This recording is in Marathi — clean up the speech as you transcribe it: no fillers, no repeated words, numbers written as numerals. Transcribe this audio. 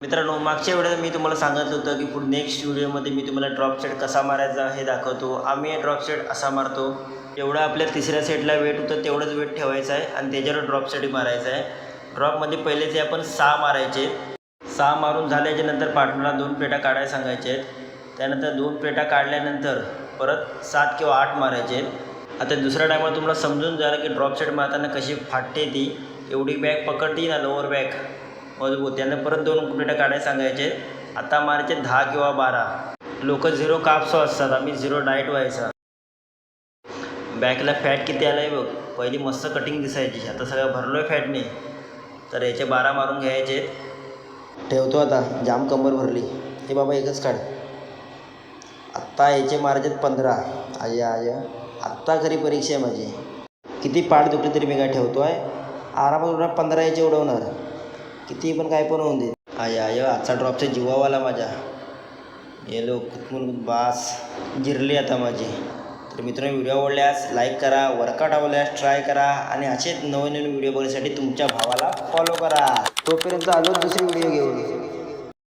मित्रांनो, मागच्या व्हिडिओत मी तुम्हाला सांगितलं होतं की पुढे नेक्स्ट व्हिडिओमध्ये मी तुम्हाला ड्रॉप सेट कसा मारायचा हे दाखवतो. आम्ही ड्रॉप सेट असा मारतो, जेवढं आपल्या तिसऱ्या सेटला वेट होतं तेवढंच वेट ठेवायचं आहे आणि त्याच्यावर ड्रॉप सेट मारायचा आहे. ड्रॉपमध्ये पहिले ते आपण 6 मारायचे. 6 मारून झाल्याच्या नंतर पार्टनरला 2 पेटा काढायला सांगायचे आहेत. त्यानंतर 2 पेटा काढल्यानंतर परत 7 किंवा 8 मारायचे आहेत. आता दुसऱ्या टायमाला तुम्हाला समजून झालं की ड्रॉप सेट मारताना कशी फाटते ती. एवढी बॅग पकडती ना लोअर बॅग मजबूत, त्यांना परत 2 पेटा काढायला सांगायचे. आता मारायचे 10 किंवा 12. लोक 0 कापसो असतात, आम्ही 0 डाएट व्हायचा. बॅकला फॅट किती आलं आहे बघ. पहिली मस्त कटिंग दिसायची, आता सगळं भरलो आहे फॅटने. तर याचे 12 मारून घ्यायचे. ठेवतो आता, जाम कंबर भरली. हे बाबा एकच काढ. आत्ता याचे मारायचे 15. आत्ता खरी परीक्षा आहे माझी. किती पाठ दुखली तरी मी काय ठेवतो आहे. आरामात 15 याचे उडवणार, किती पण काय पण होऊन दे. आजचा ड्रॉपचा जीवावाला माझ्या गेलो कुतमून बास जिरली आता माझी. तर मित्रांनो, व्हिडिओ आवडल्यास लाईक करा, वर्कआउट आवडल्यास ट्राय करा आणि असेच नवीन व्हिडिओ बघण्यासाठी तुमच्या भावाला फॉलो करा. तोपर्यंत आलो दुसरी व्हिडिओ घेऊन.